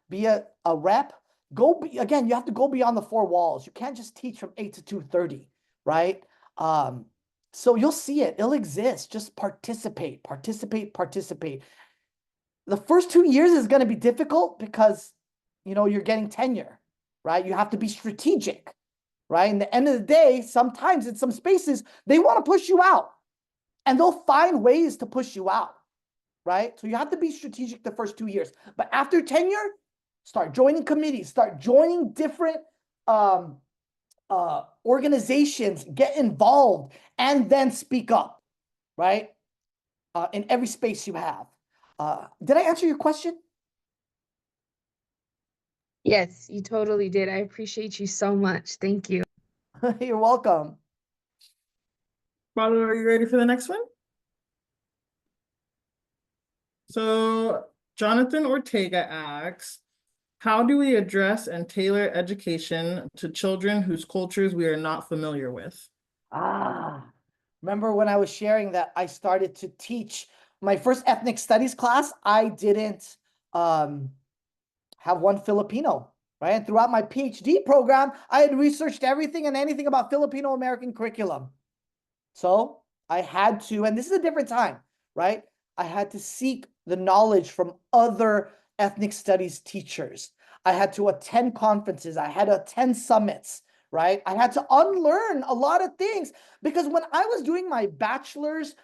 be a rep. Again, you have to go beyond the four walls. You can't just teach from 8 to 2:30, right? So you'll see it. It'll exist. Just participate. The first 2 years is going to be difficult because, you're getting tenure, right? You have to be strategic, right? And the end of the day, sometimes in some spaces, they want to push you out, and they'll find ways to push you out, right? So you have to be strategic the first 2 years. But after tenure, start joining committees, start joining different organizations, get involved, and then speak up, right? In every space you have. Did I answer your question? Yes, you totally did. I appreciate you so much. Thank you. You're welcome. Paulo, are you ready for the next one? So Jonathan Ortega asks, how do we address and tailor education to children whose cultures we are not familiar with? Remember when I was sharing that I started to teach my first ethnic studies class? I didn't have one Filipino, right? And throughout my PhD program, I had researched everything and anything about Filipino American curriculum. So I had to, and this is a different time, right? I had to seek the knowledge from other ethnic studies teachers. I had to attend conferences. I had to attend summits, right? I had to unlearn a lot of things because when I was doing my bachelor's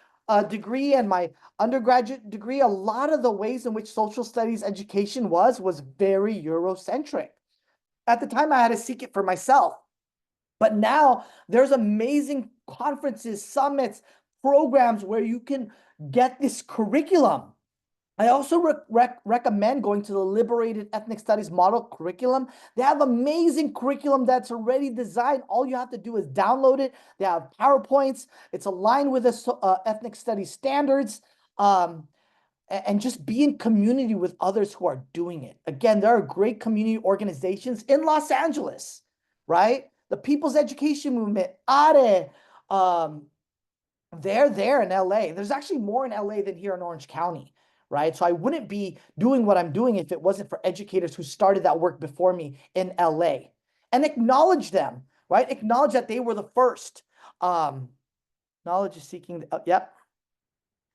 degree and my undergraduate degree, a lot of the ways in which social studies education was very Eurocentric. At the time, I had to seek it for myself. But now there's amazing conferences, summits, programs where you can get this curriculum. I also recommend going to the Liberated Ethnic Studies Model Curriculum. They have amazing curriculum that's already designed. All you have to do is download it. They have PowerPoints. It's aligned with the ethnic studies standards. And just be in community with others who are doing it. Again, there are great community organizations in Los Angeles, right? The People's Education Movement, ARE, they're there in LA. There's actually more in LA than here in Orange County, right? So I wouldn't be doing what I'm doing if it wasn't for educators who started that work before me in LA. And acknowledge them, right? Acknowledge that they were the first. Knowledge is seeking, yep.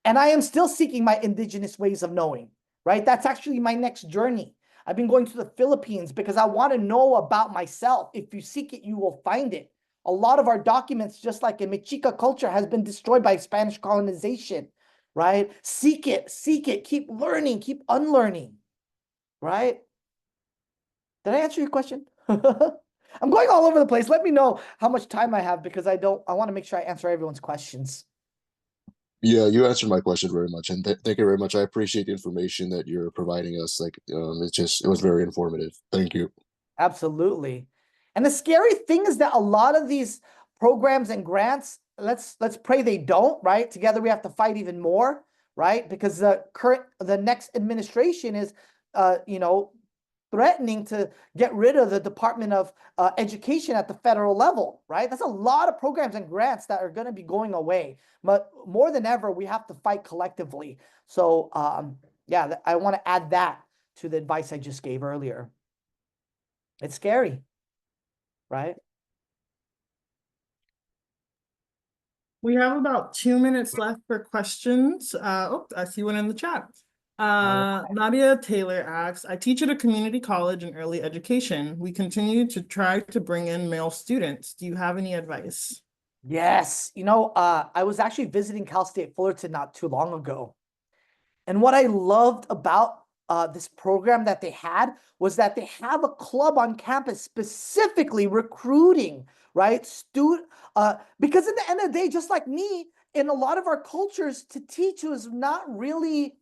And I am still seeking my indigenous ways of knowing, right? That's actually my next journey. I've been going to the Philippines because I want to know about myself. If you seek it, you will find it. A lot of our documents, just like in Mexica culture, has been destroyed by Spanish colonization, right? Seek it, keep learning, keep unlearning, right? Did I answer your question? I'm going all over the place. Let me know how much time I have because I want to make sure I answer everyone's questions. Yeah, you answered my question very much, and thank you very much. I appreciate the information that you're providing us. Like, it was very informative. Thank you. Absolutely. And the scary thing is that a lot of these programs and grants, let's pray they don't, right? Together we have to fight even more, right? Because the next administration is, threatening to get rid of the Department of Education at the federal level, right? That's a lot of programs and grants that are going to be going away. But more than ever, we have to fight collectively. So, yeah, I want to add that to the advice I just gave earlier. It's scary, right? We have about 2 minutes left for questions. I see one in the chat. Nadia Taylor asks, I teach at a community college in early education. We continue to try to bring in male students. Do you have any advice? Yes. I was actually visiting Cal State Fullerton not too long ago. And what I loved about this program that they had was that they have a club on campus specifically recruiting, right? Because at the end of the day, just like me, in a lot of our cultures, to teach was not really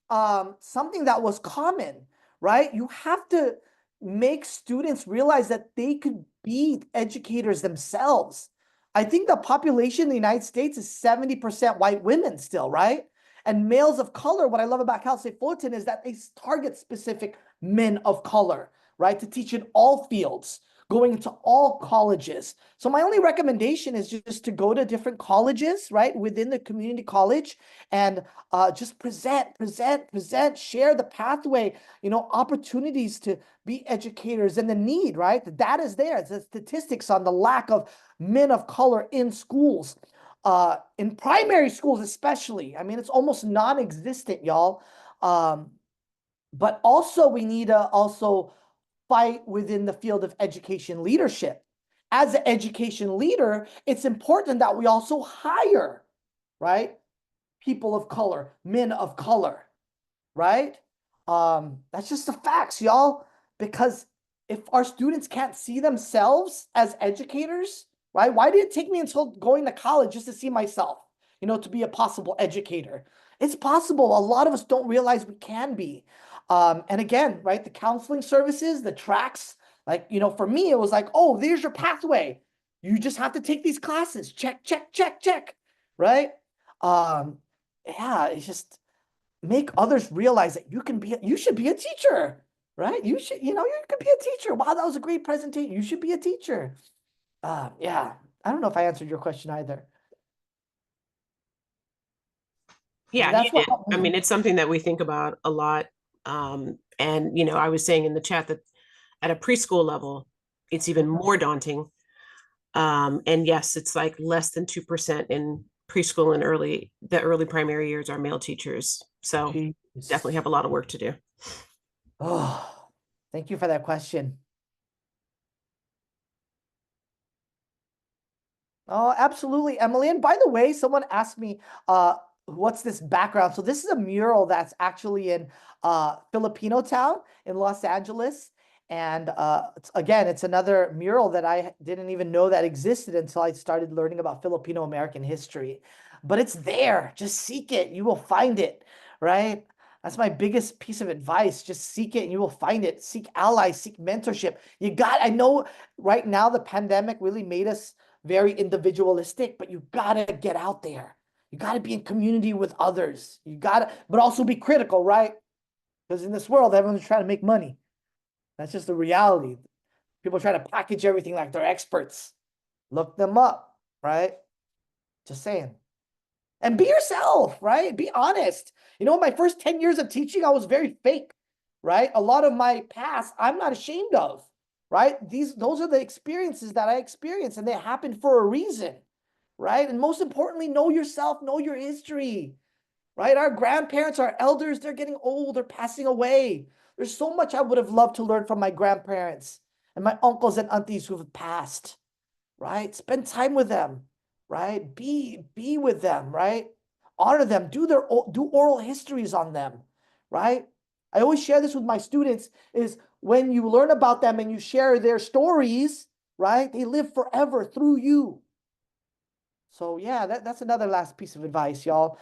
something that was common, right? You have to make students realize that they could be educators themselves. I think the population in the United States is 70% white women still, right? And males of color, what I love about Cal State Fullerton is that they target specific men of color, right? To teach in all fields, going into all colleges. So my only recommendation is just to go to different colleges, right, within the community college, and just present, share the pathway, opportunities to be educators and the need, right? The data is there. It's the statistics on the lack of men of color in schools. In primary schools especially, I mean, it's almost non-existent, y'all. But also we need to also fight within the field of education leadership. As an education leader, it's important that we also hire, right, people of color, men of color, right? That's just the facts, y'all. Because if our students can't see themselves as educators, right? Why did it take me until going to college just to see myself, to be a possible educator? It's possible. A lot of us don't realize we can be. And again, right, the counseling services, the tracks, like, for me, it was like, oh, there's your pathway. You just have to take these classes. Check, right? Yeah, it's just make others realize that you should be a teacher, right? You could be a teacher. Wow, that was a great presentation. You should be a teacher. Yeah, I don't know if I answered your question either. Yeah, That's you what did. helped I me. mean, it's something that we think about a lot. And I was saying in the chat that at a preschool level, it's even more daunting. And yes, it's like less than 2% in preschool and the early primary years are male teachers. So Jeez. definitely have a lot of work to do. Oh, thank you for that question. Oh, absolutely, Emily. And by the way, someone asked me, what's this background? So this is a mural that's actually in Filipino Town in Los Angeles. And it's another mural that I didn't even know that existed until I started learning about Filipino American history. But it's there. Just seek it. You will find it, right? That's my biggest piece of advice. Just seek it and you will find it. Seek allies, seek mentorship. I know right now the pandemic really made us very individualistic, but you gotta get out there. You gotta be in community with others. But also be critical, right? Because in this world, everyone's trying to make money. That's just the reality. People try to package everything like they're experts. Look them up, right? Just saying. And be yourself, right? Be honest. My first 10 years of teaching, I was very fake, right? A lot of my past, I'm not ashamed of, right? Those are the experiences that I experienced, and they happened for a reason, right? And most importantly, know yourself, know your history, right? Our grandparents, our elders, they're getting old, they're passing away. There's so much I would have loved to learn from my grandparents and my uncles and aunties who have passed, right? Spend time with them, right? Be with them, right? Honor them. Do oral histories on them, right? I always share this with my students is when you learn about them and you share their stories, right? They live forever through you. So yeah, that's another last piece of advice, y'all.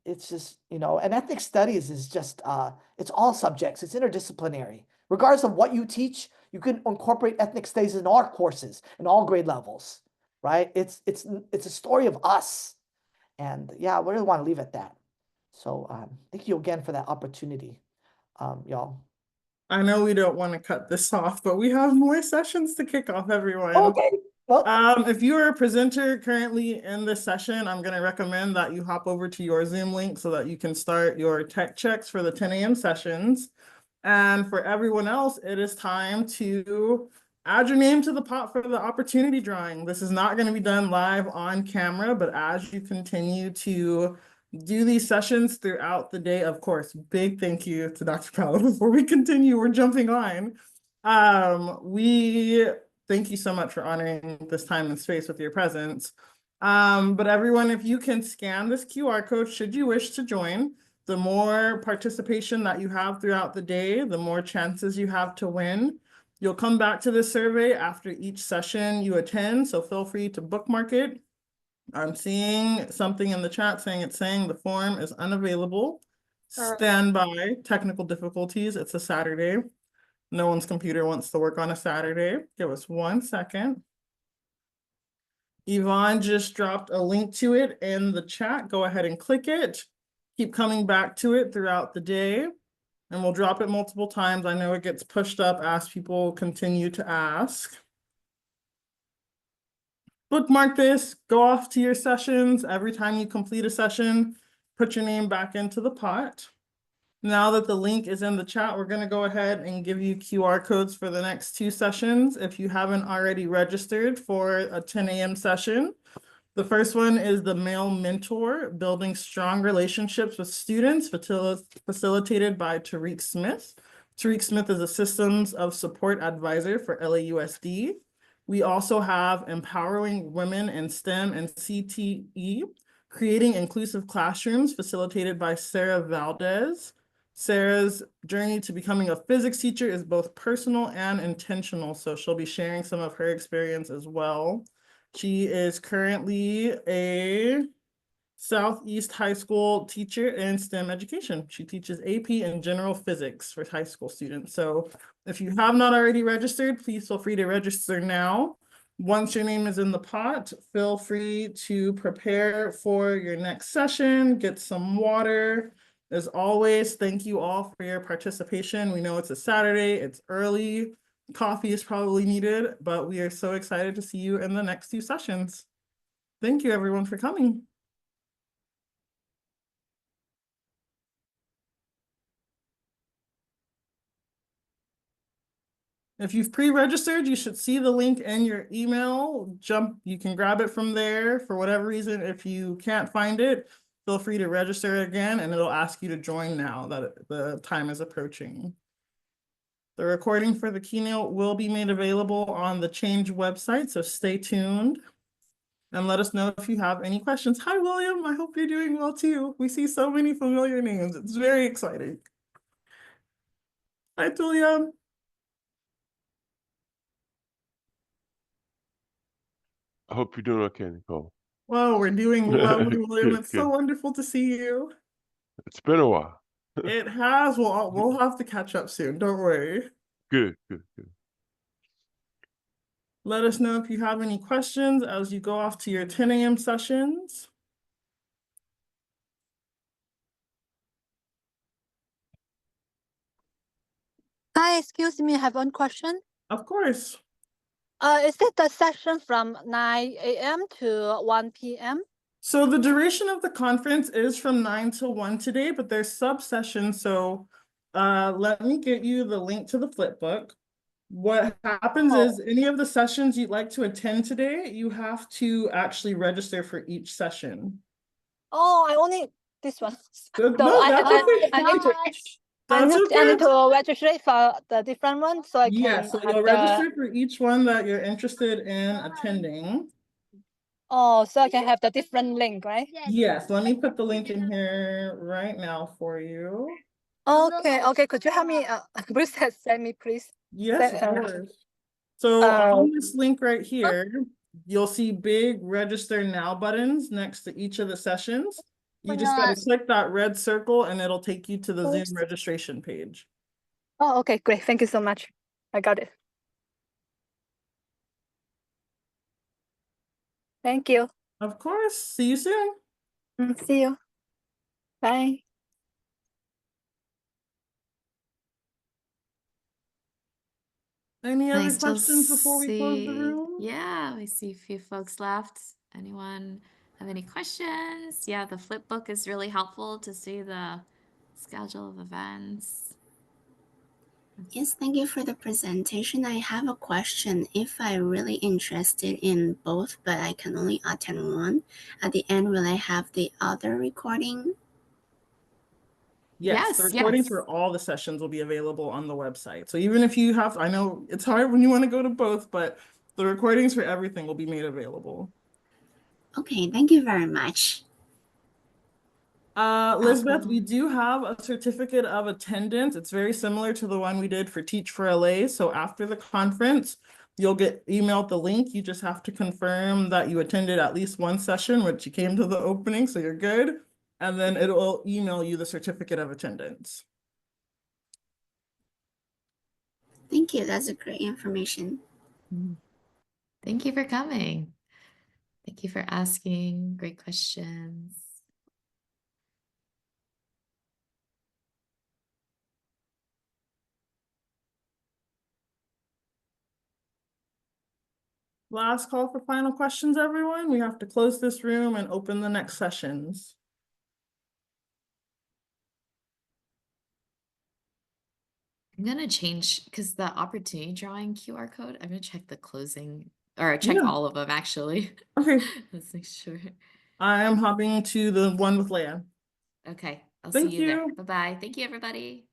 It's just, and ethnic studies is just, it's all subjects. It's interdisciplinary. Regardless of what you teach, you can incorporate ethnic studies in all courses, in all grade levels, right? It's a story of us. And yeah, we really want to leave it at that. So thank you again for that opportunity, y'all. I know we don't want to cut this off, but we have more sessions to kick off, everyone. Okay. Well, if you are a presenter currently in this session, I'm going to recommend that you hop over to your Zoom link so that you can start your tech checks for the 10 a.m. sessions. And for everyone else, it is time to add your name to the pot for the opportunity drawing. This is not going to be done live on camera, but as you continue to do these sessions throughout the day, of course, big thank you to Dr. Paolo. Before we continue, we're jumping on. We thank you so much for honoring this time and space with your presence. But everyone, if you can scan this QR code, should you wish to join, the more participation that you have throughout the day, the more chances you have to win. You'll come back to this survey after each session you attend, so feel free to bookmark it. I'm seeing something in the chat saying the form is unavailable. Stand by, technical difficulties. It's a Saturday. No one's computer wants to work on a Saturday. Give us 1 second. Yvonne just dropped a link to it in the chat. Go ahead and click it. Keep coming back to it throughout the day. And we'll drop it multiple times. I know it gets pushed up as people continue to ask. Bookmark this, go off to your sessions. Every time you complete a session, put your name back into the pot. Now that the link is in the chat, we're going to go ahead and give you QR codes for the next 2 sessions if you haven't already registered for a 10 a.m. session. The first one is the Male Mentor, Building Strong Relationships with Students, facilitated by Tariq Smith. Tariq Smith is a Systems of Support Advisor for LAUSD. We also have Empowering Women in STEM and CTE, Creating Inclusive Classrooms, facilitated by Sarah Valdez. Sarah's journey to becoming a physics teacher is both personal and intentional, so she'll be sharing some of her experience as well. She is currently a Southeast High School teacher in STEM education. She teaches AP and general physics for high school students. So if you have not already registered, please feel free to register now. Once your name is in the pot, feel free to prepare for your next session, get some water. As always, thank you all for your participation. We know it's a Saturday, it's early. Coffee is probably needed, but we are so excited to see you in the next 2 sessions. Thank you everyone for coming. If you've pre-registered, you should see the link in your email. You can grab it from there. For whatever reason, if you can't find it, feel free to register again and it'll ask you to join now that the time is approaching. The recording for the keynote will be made available on the Change website, so stay tuned. And let us know if you have any questions. Hi, William. I hope you're doing well too. We see so many familiar names. It's very exciting. Hi, Tulia. I hope you're doing okay, Nicole. Well, we're doing lovely, William. Good, It's so good. wonderful to see you. It's been a while. It has. We'll have to catch up soon. Don't worry. Good, good, good. Let us know if you have any questions as you go off to your 10 a.m. sessions. Hi, excuse me, I have one question. Of course. Is it the session from 9 a.m. to 1 p.m.? So the duration of the conference is from 9 till 1 today, but there's sub-sessions. So let me get you the link to the flipbook. What happens is any of the sessions you'd like to attend today, you have to actually register for each session. Oh, I only this one. No, So that's okay. I need to That's I need okay. to register for the different one so I Yes, can so have you'll the register for each one that you're interested in attending. so I can have the different link, right? Yes, let me put the link in here right now for you. Okay, could you help me? Bruce has sent me, please. Yes, of Send, course. So on this link right here, you'll see big register now buttons next to each of the sessions. You just gotta click that red circle and it'll take you to the Zoom registration page. Oh, okay, great. Thank you so much. I got it. Thank you. Of course, see you soon. See you. Bye. Any other Nice to questions before we close the see. room? Yeah, we see a few folks left. Anyone have any questions? Yeah, the flip book is really helpful to see the schedule of events. Yes, thank you for the presentation. I have a question. If I'm really interested in both, but I can only attend one, at the end, will I have the other recording? Yes, the recordings for all the sessions will be available on the website. So even if you have, I know it's hard when you want to go to both, but the recordings for everything will be made available. Okay, thank you very much. Elizabeth, we do have a certificate of attendance. It's very similar to the one we did for Teach for LA. So after the conference, you'll get emailed the link. You just have to confirm that you attended at least one session, which you came to the opening, so you're good. And then it will email you the certificate of attendance. Thank you. That's a great information. Thank you for coming. Thank you for asking great questions. last call for final questions, everyone. We have to close this room and open the next sessions. I'm gonna change because the opportunity drawing QR code, I'm gonna check the closing or check Yeah. all of them actually. Okay, Let's make sure. I am hopping to the one with Leia. Okay, I'll Thank see you there. you. Bye-bye. Thank you, everybody.